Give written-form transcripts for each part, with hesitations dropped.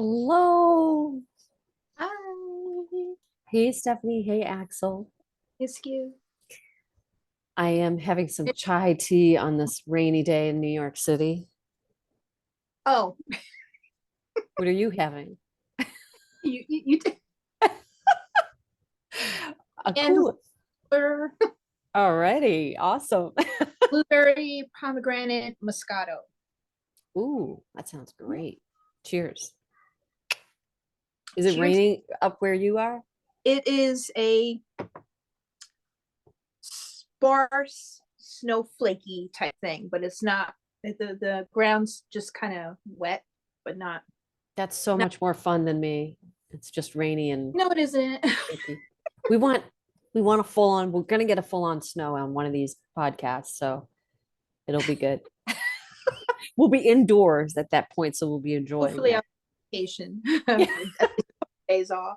Hello. Hi, Hey, Stephanie. Hey, Axel. it's you. I am having some chai tea on this rainy day in New York City. Oh, What are you having? you did A and cool. water, Alrighty. Awesome. blueberry, pomegranate, moscato. Ooh, that sounds great. Cheers. Is it Cheers. raining up where you are? It is a sparse, snowflakey type thing, but it's not. The ground's just kind of wet, but not. That's so Not. much more fun than me. It's just rainy and No, it isn't. icky. We want we want a full on, we're gonna get a full on snow on one of these podcasts, so it'll be good. We'll be indoors at that point, so we'll be enjoying Hopefully, it. I'll vacation. Yeah. Days off.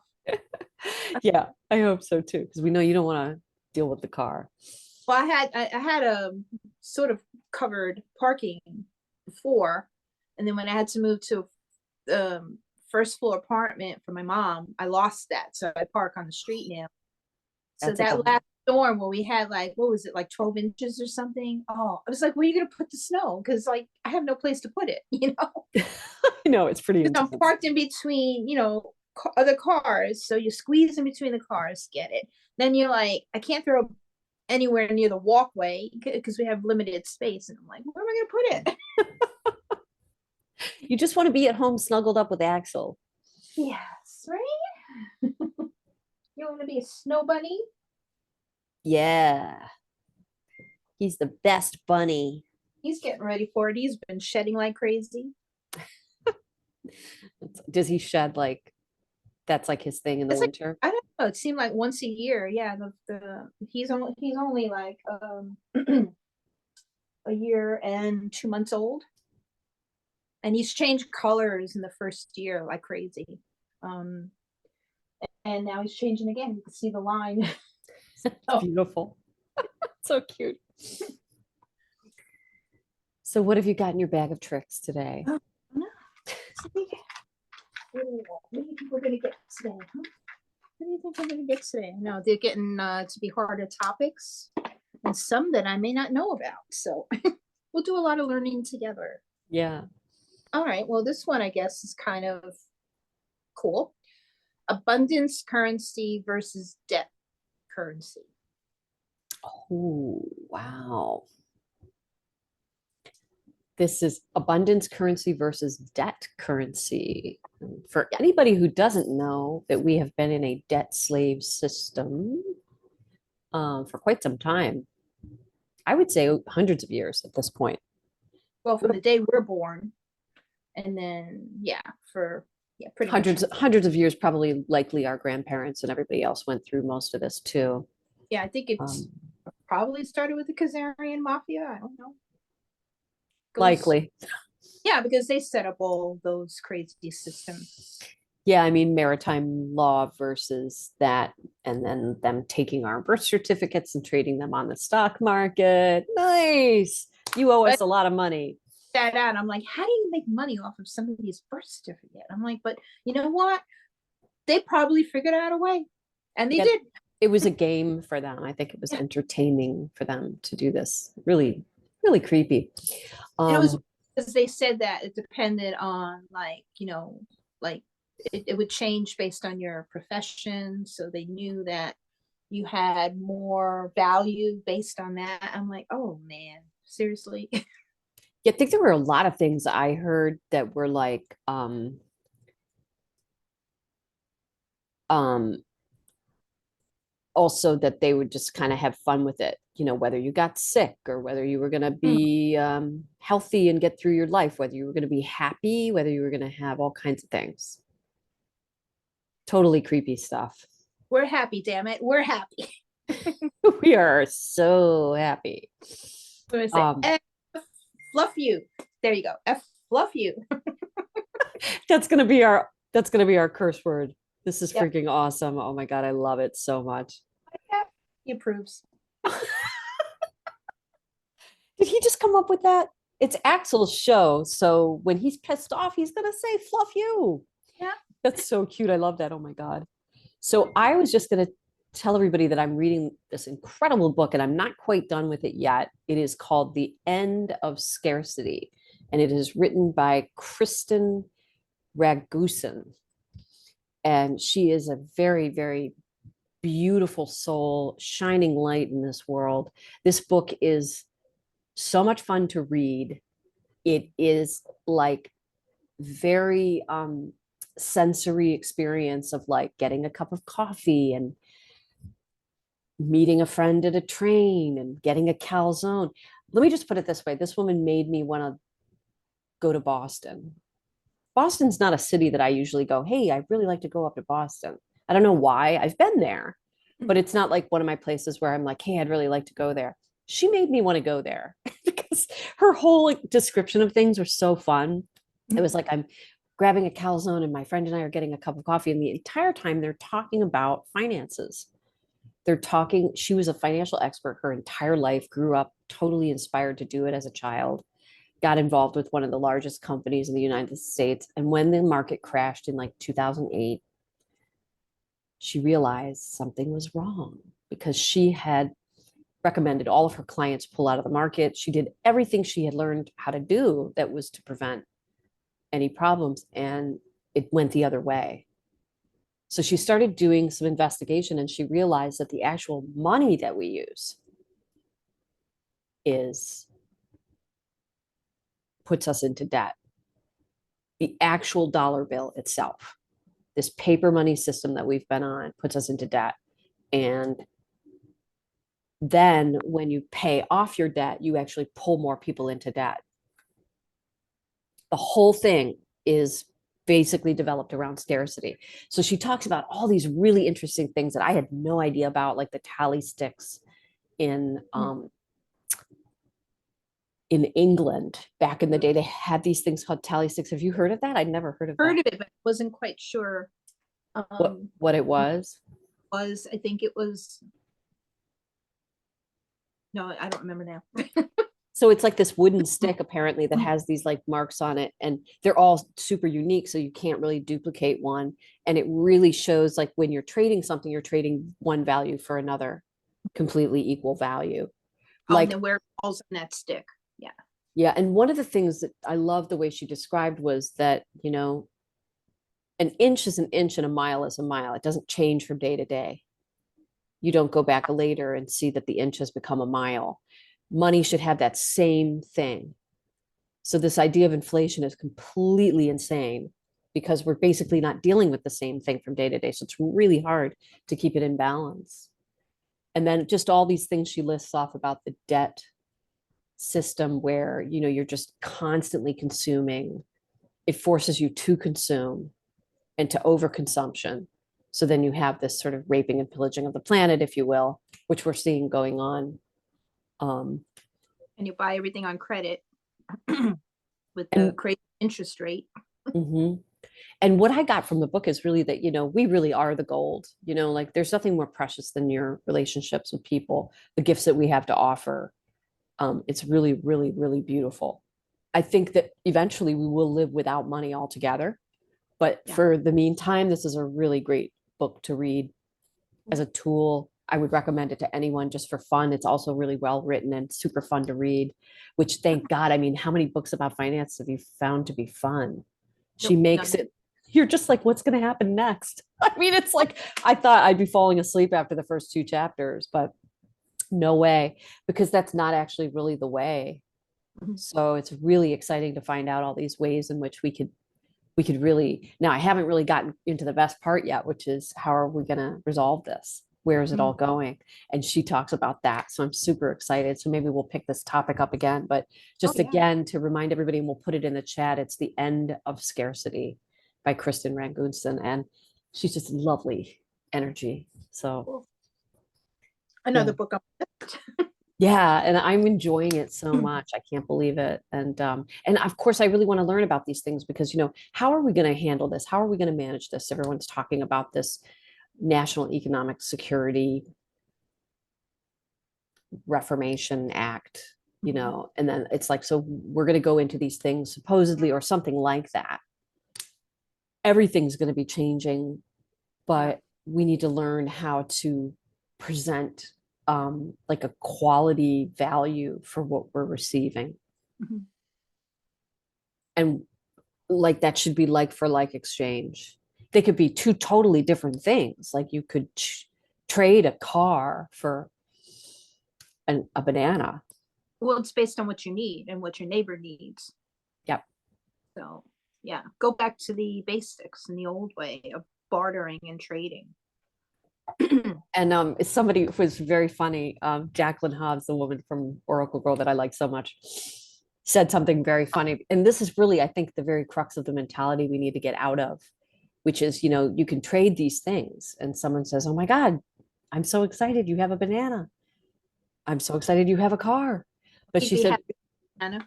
Yeah, I hope so too, because we know you don't want to deal with the car. Well, I had a sort of covered parking before, and then when I had to move to first floor apartment for my mom, I lost that, so I park on the street now. So That's a that bummer. last storm where we had like what was it, like 12 inches or something? Oh, I was like, where are you gonna put the snow? Because like I have no place to put it, I know it's pretty Because I'm intense. parked in between, other cars, so you squeeze in between the cars, get it. Then you're like, I can't throw anywhere near the walkway because we have limited space. And I'm like, where am I going to put it? You just want to be at home snuggled up with Axel. Yes, right? You want to be a snow bunny? Yeah, he's the best bunny. He's getting ready for it. He's been shedding like crazy. Does he shed like that's like his thing in the It's like, winter? I don't know. It seemed like once a year. Yeah, the he's only like a year and 2 months old, and he's changed colors in the first year like crazy. Um, and now he's changing again. You can see the line. It's Oh, beautiful. So cute. So what have you got in your bag of tricks today? oh no. What do you think we're gonna get today? Huh? What do you think we're gonna get today? No, they're getting to be harder topics, and some that I may not know about. So we'll do a lot of learning together. Yeah. All right. Well, this one I guess is kind of cool. Abundance currency versus debt currency. Oh, wow. This is abundance currency versus debt currency. For Yeah. anybody who doesn't know that we have been in a debt slave system for quite some time, I would say hundreds of years at this point. Well, from the day we're born, and then yeah, for yeah, pretty much. Hundreds of years, probably likely our grandparents and everybody else went through most of this too. Yeah, I think it's Um, probably started with the Khazarian mafia. I don't know. Goes Likely. Yeah, because they set up all those crazy systems. Yeah, I mean, maritime law versus that, and then them taking our birth certificates and trading them on the stock market. Nice. You owe But us a lot of money. that out, I'm like, how do you make money off of somebody's birth certificate? I'm like, but you know what? They probably figured out a way, and they Yeah, did. it was a game for them. I think it was Yeah, entertaining for them to do this. Really, really creepy. and it was Um, because they said that it depended on like it would change based on your profession, so they knew that you had more value based on that. I'm like, oh man, seriously. yeah, I think there were a lot of things I heard that were like, um, also that they would just kind of have fun with it, whether you got sick or whether you were going to be healthy and get through your life, whether you were going to be happy, whether you were going to have all kinds of things. Totally creepy stuff. We're happy, damn it, we're happy. We are so happy. I'm gonna say um F fluff you. There you go. F fluff you. that's going to be our curse word. This is Yep. freaking awesome. Oh my god, I love it so much. He approves. Did he just come up with that? It's Axel's show, so when he's pissed off he's going to say fluff you. That's so cute. I love that. Oh my God. So I was just going to tell everybody that I'm reading this incredible book and I'm not quite done with it yet. It is called The End of Scarcity, and it is written by Kristen Ragusan. And she is a very, very beautiful soul, shining light in this world. This book is so much fun to read. It is like very sensory experience of like getting a cup of coffee and meeting a friend at a train and getting a calzone. Let me just put it this way. This woman made me want to go to Boston. Boston's not a city that I usually go, hey, I'd really like to go up to Boston. I don't know why. I've been there, but it's not like one of my places where I'm like, hey, I'd really like to go there. She made me want to go there because her whole like, description of things were so fun. It was like I'm grabbing a calzone and my friend and I are getting a cup of coffee, and the entire time they're talking about finances. They're talking, she was a financial expert her entire life, grew up totally inspired to do it as a child, got involved with one of the largest companies in the United States. And when the market crashed in like 2008, she realized something was wrong because she had recommended all of her clients pull out of the market. She did everything she had learned how to do that was to prevent any problems, and it went the other way. So she started doing some investigation and she realized that the actual money that we use is puts us into debt. The actual dollar bill itself, this paper money system that we've been on, puts us into debt. And then when you pay off your debt, you actually pull more people into debt. The whole thing is basically developed around scarcity. So she talks about all these really interesting things that I had no idea about, like the tally sticks in England back in the day. They had these things called tally sticks. Have you heard of that? I'd never heard of Heard that. of it, but wasn't quite sure. What it was? Was I think it was no, I don't remember now. So it's like this wooden stick apparently that has these like marks on it, and they're all super unique, so you can't really duplicate one. And it really shows like when you're trading something, you're trading one value for another completely equal value. Oh, and Like, then where it falls on that stick. Yeah. yeah, and one of the things that I love the way she described was that, an inch is an inch and a mile is a mile. It doesn't change from day to day. You don't go back later and see that the inch has become a mile. Money should have that same thing. So this idea of inflation is completely insane because we're basically not dealing with the same thing from day to day. So it's really hard to keep it in balance. And then just all these things she lists off about the debt system where, you're just constantly consuming. It forces you to consume and to overconsumption. So then you have this sort of raping and pillaging of the planet, if you will, which we're seeing going on. Um, And you buy everything on credit with the and crazy interest rate. mhm. And what I got from the book is really that, we really are the gold, like there's nothing more precious than your relationships with people, the gifts that we have to offer. It's really, really, really beautiful. I think that eventually we will live without money altogether. But Yeah. for the meantime, this is a really great book to read as a tool. I would recommend it to anyone just for fun. It's also really well written and super fun to read, which thank God. I mean, how many books about finance have you found to be fun? She Nope, makes none. it, you're just like, what's going to happen next? I mean, it's like, I thought I'd be falling asleep after the first two chapters, but no way, because that's not actually really the way. Mhm. So it's really exciting to find out all these ways in which we could really, now I haven't really gotten into the best part yet, which is how are we going to resolve this? Where is it all Mhm. going? And she talks about that. So I'm super excited. So maybe we'll pick this topic up again, but Oh just yeah. again, to remind everybody, and we'll put it in the chat, it's The End of Scarcity by Kristen Rangunson. And she's just lovely energy. So Cool. yeah. Another book on Yeah, and I'm enjoying it so much. I can't believe it. And of course I really want to learn about these things because, how are we going to handle this? How are we going to manage this? Everyone's talking about this National Economic Security Reformation Act, and then it's like, so we're going to go into these things supposedly or something like that. everything's going to be changing, Yeah. but we need to learn how to present like a quality value for what we're receiving. Mhm. And like that should be like for like exchange. They could be two totally different things. Like you could trade a car for a banana. Well, it's based on what you need and what your neighbor needs. Yep. So, yeah, go back to the basics and the old way of bartering and trading. And somebody was very funny. Jacqueline Hobbs, the woman from Oracle Girl that I like so much, said something very funny. And this is really, I think, the very crux of the mentality we need to get out of, which is, you can trade these things. And someone says, "Oh my God, I'm so excited you have a banana. I'm so excited you have a car." But He'd she be said, happy, Anna.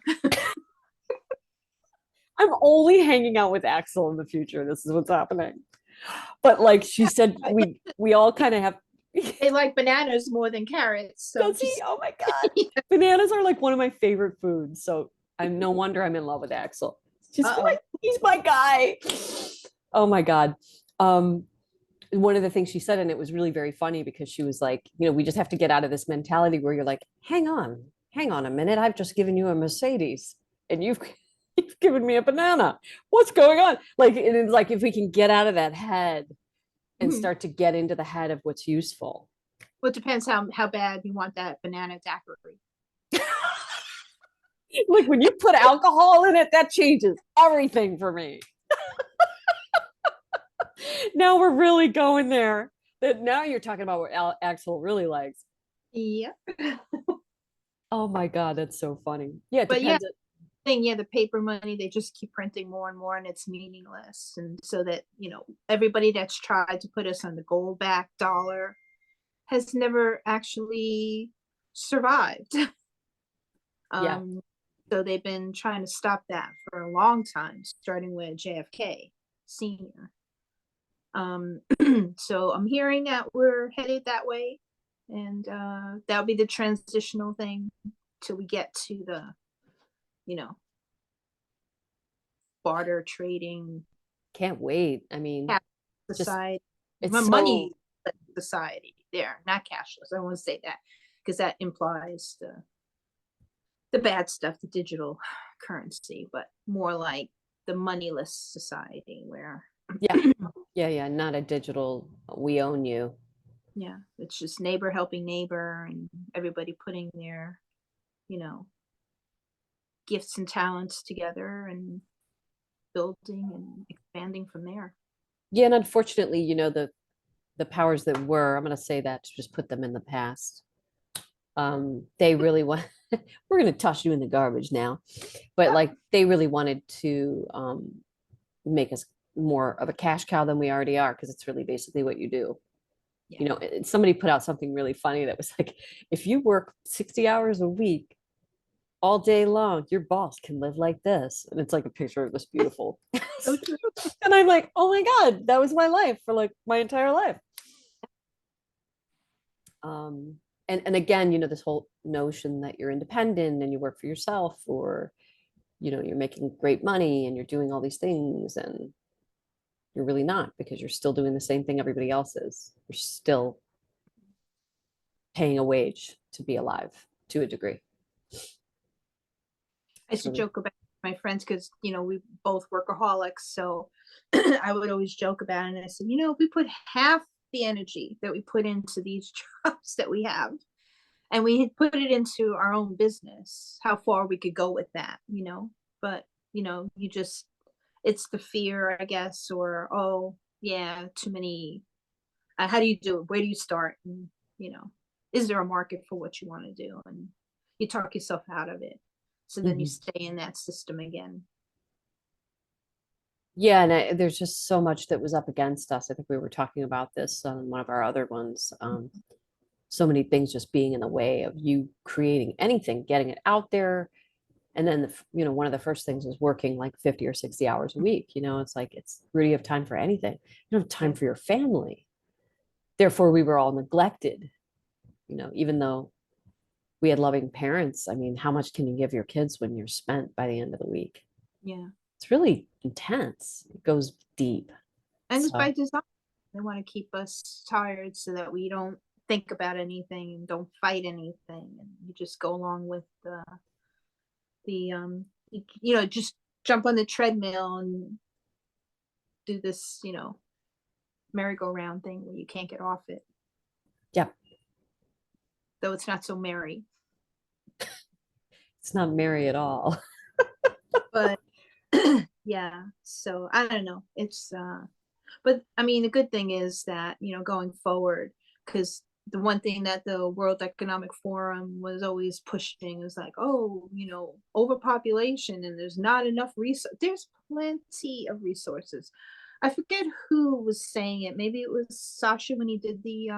"I'm only hanging out with Axel in the future. This is what's happening." But like she said, we all kind of have. They like bananas more than carrots. So Does he? just, Oh my God. Bananas are like one of my favorite foods. So I'm no wonder I'm in love with Axel. uh-oh. He's my guy. Oh my God. Um, One of the things she said, and it was really very funny because she was like, we just have to get out of this mentality where you're like, hang on a minute. I've just given you a Mercedes and you've given me a banana. What's going on? Like, it's like if we can get out of that head and Well, start to get into the head of what's useful. it depends how bad you want that banana daiquiri. Like when you put alcohol in it, that changes everything for me. Now we're really going there. That now you're talking about what Axel really likes. Yeah. Oh my God, that's so funny. Yeah, it But yeah, depends. the paper money, they just keep printing more and more and it's meaningless. And so that, everybody that's tried to put us on the gold back dollar has never actually survived. Yeah, Um, so they've been trying to stop that for a long time, starting with JFK Senior. So I'm hearing that we're headed that way, and that'll be the transitional thing till we get to the, you know, barter trading can't wait. I mean, just society, it's money so society. There, not cashless. I don't want to say that because that implies the bad stuff, the digital currency, but more like the moneyless society where yeah, yeah, not a digital we own you. yeah, it's just neighbor helping neighbor and everybody putting their, you know, gifts and talents together and building and expanding from there. Yeah, and unfortunately, the powers that were, I'm going to say that to just put them in the past. They really want we're going to toss you in the garbage now, but like they really wanted to make us more of a cash cow than we already are because it's really basically what you do. Yeah. Somebody put out something really funny that was like, if you work 60 hours a week all day long, your boss can live like this. And it's like a picture of this beautiful. So true. And I'm like, oh my God, that was my life for like my entire life. Um, and again, this whole notion that you're independent and you work for yourself, or you're making great money and you're doing all these things, and you're really not, because you're still doing the same thing everybody else is. You're still paying a wage to be alive to a degree. I used to So joke about my friends because, we both workaholics. So I would always joke about it. And I said, if we put half the energy that we put into these jobs that we have and we had put it into our own business, how far we could go with that. But, you just, it's the fear, I guess, or, oh, yeah, too many. How do you do it? Where do you start? And, is there a market for what you want to do? And you talk yourself out of it. So then you mhm. stay in that system again. Yeah, and there's just so much that was up against us. I think we were talking about this on one of our other ones. So many things just being in the way of you creating anything, getting it out there. And then, one of the first things was working like 50 or 60 hours a week. It's like, it's where do you have time for anything? You don't have time Yeah. for your family. Therefore, we were all neglected, even though we had loving parents. I mean, how much can you give your kids when you're spent by the end of the week? Yeah. it's really intense. It goes deep. And it's by So design. They want to keep us tired so that we don't think about anything and don't fight anything, and you just go along with the just jump on the treadmill and do this, merry-go-round thing where you can't get off it, yeah, though it's not so merry. it's not merry at all. But yeah, so I don't know. But I mean, the good thing is that, going forward, because the one thing that the World Economic Forum was always pushing is like, oh, overpopulation and there's not enough resources. There's plenty of resources. I forget who was saying it. Maybe it was Sasha when he did the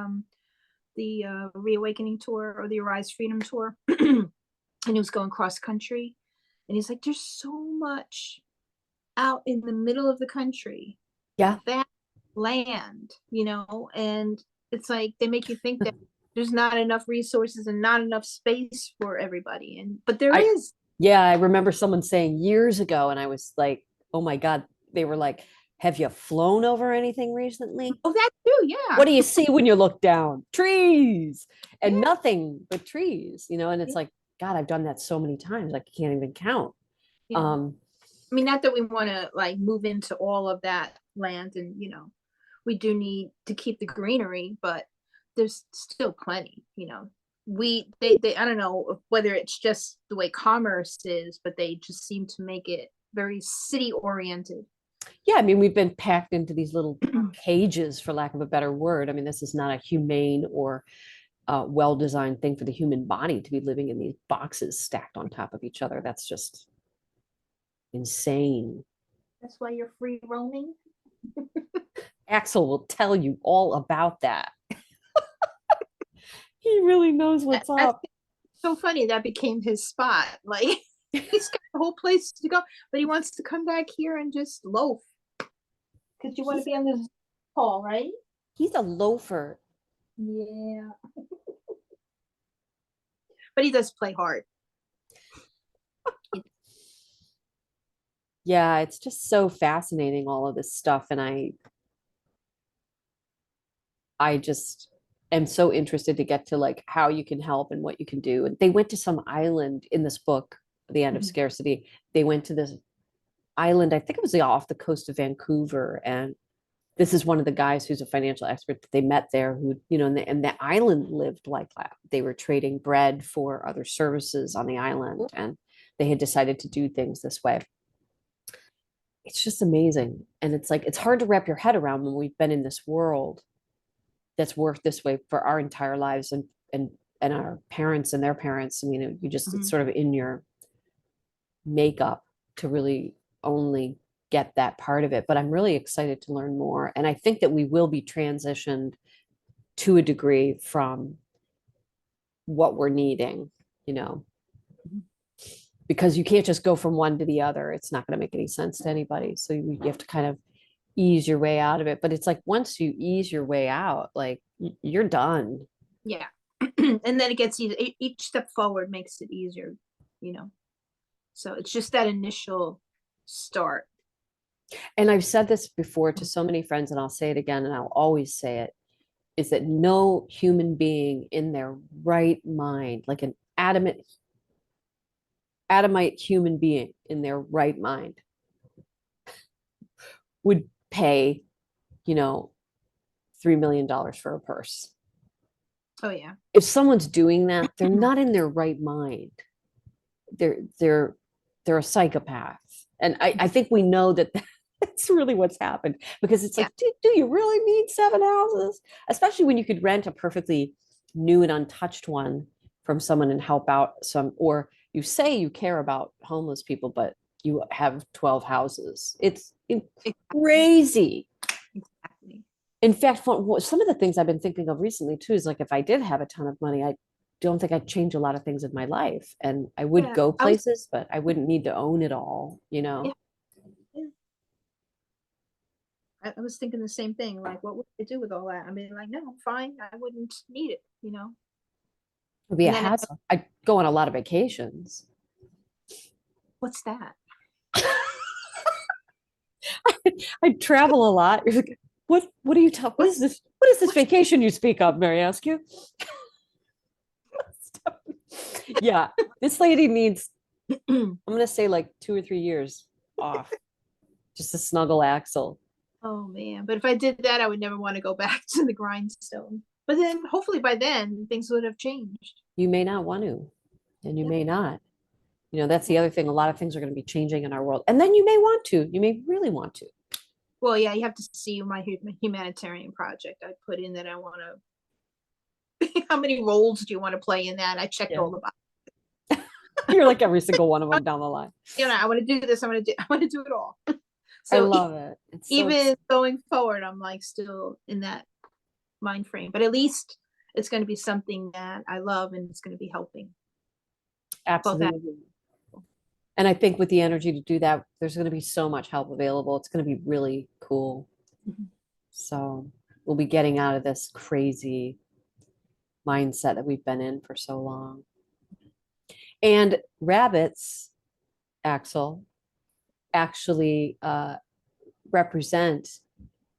Reawakening tour or the Arise Freedom tour, and he was going cross country, and he's like, "There's so much out in the middle of the country, Yeah. that land, and it's like they make you think that there's not enough resources and not enough space for everybody, and but there I is." yeah, I remember someone saying years ago, and I was like, oh my God, they were like, have you flown over anything recently? Oh, that too, What yeah. do you see when you look down? Trees and Yeah, nothing but trees, and it's yeah, like, God, I've done that so many times, I can't even count. yeah. Um, I mean, not that we want to like move into all of that land, and we do need to keep the greenery, but there's still plenty. They I don't know whether it's just the way commerce is, but they just seem to make it very city oriented. yeah, I mean, we've been packed into these little cages, for lack of a better word. I mean, this is not a humane or well-designed thing for the human body to be living in these boxes stacked on top of each other. That's just insane. That's why you're free roaming. Axel will tell you all about that. He really knows what's That's up. so funny. That became his spot. Like he's got a whole place to go, but he wants to come back here and just loaf because you want to he's be on this call, right? he's a loafer. Yeah, but he does play hard. Yeah, it's just so fascinating, all of this stuff. And I just am so interested to get to like how you can help and what you can do. And they went to some island in this book, The End of Mhm. Scarcity. They went to this island, I think it was off the coast of Vancouver. And this is one of the guys who's a financial expert that they met there who, and the island lived like that. They were trading bread for other services on the island, and they had decided to do things this way. It's just amazing. And it's like, it's hard to wrap your head around when we've been in this world that's worked this way for our entire lives, and our parents and their parents. I mean, you just, it's Mhm. sort of in your makeup to really only get that part of it. But I'm really excited to learn more. And I think that we will be transitioned to a degree from what we're needing, you know, because you can't just go from one to the other. It's not going to make any sense to anybody. So you have to kind of ease your way out of it. But it's like once you ease your way out, like you're done. Yeah. And then it gets easier. Each step forward makes it easier, you know. So it's just that initial start. And I've said this before to so many friends, and I'll say it again, and I'll always say it, is that no human being in their right mind, like an adamite human being in their right mind, would pay, you know, $3 million for a purse. Oh yeah. If someone's doing that, they're not in their right mind. They're they're they're a psychopath. And I think we know that that's really what's happened, because it's Yeah. like, do you really need 7 houses? Especially when you could rent a perfectly new and untouched one from someone and help out some, or you say you care about homeless people, but you have 12 houses. It's Exactly. crazy. Exactly. In fact, some of the things I've been thinking of recently too is like, if I did have a ton of money, I don't think I'd change a lot of things in my life, and I would Yeah. go I was places, but I wouldn't need to own it all, you yeah, know? yeah. I was thinking the same thing. Like, what would I do with all that? I mean, like, no, I'm fine. I wouldn't need it. It'd be a And then hassle. I'd go on a lot of vacations. what's that? I travel a lot. You're like, what are you talking? What is this? What is this What's vacation you speak of, Mary Askew? Yeah, this lady needs, I'm gonna say like 2 or 3 years off just to snuggle Axel. Oh man, but if I did that, I would never want to go back to the grindstone. But then hopefully by then things would have changed. You may not want to, and you Yeah. may not. That's the other thing. A lot of things are going to be changing in our world. And then you may want to, you may really want to. Well, yeah, you have to see my humanitarian project. I put in that I want to. How many roles do you want to play in that? I checked Yeah. all the boxes. You're like every single one of them down the line. I want to do this. I want to do it all. I So love it. It's so even going forward, I'm like still in that mind frame. But at least it's going to be something that I love and it's going to be helping both. absolutely. And I think with the energy to do that, there's going to be so much help available. It's going to be really cool. Mhm. So we'll be getting out of this crazy mindset that we've been in for so long. And rabbits, Axel, actually represent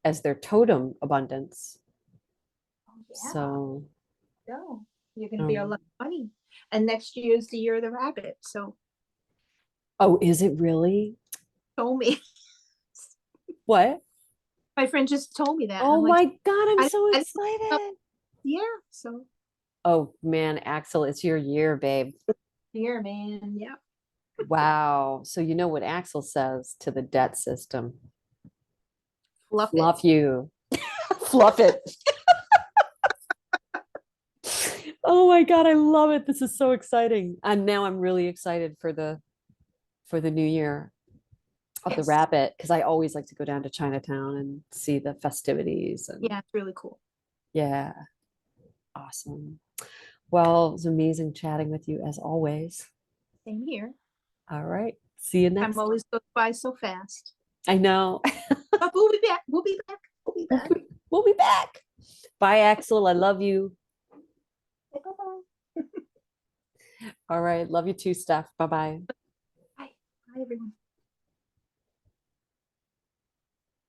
as their totem abundance. Oh, yeah. So, No, you're going to be a lot of money. And next year is the year of the rabbit. So oh, is it really? told me. What? My friend just told me that. And Oh I'm like, my God, I'm I, so I, excited. yeah. So Oh man, Axel, it's your year, babe. here, man. Yeah. Wow. So you know what Axel says to the debt system? Fluff it. Fluff you. Fluff it. Oh my God, I love it. This is so exciting. And now I'm really excited for the new year of the Yes. rabbit because I always like to go down to Chinatown and see the festivities and Yeah, it's really cool. yeah, awesome. Well, it was amazing chatting with you as always. Same here. All right. See you Time next. always goes by so fast. I know. But we'll be back. We'll be back. We'll be back. We'll be back. Bye, Axel. I love you. Bye-bye. All right. Love you too, Steph. Bye bye. Bye. Bye, everyone.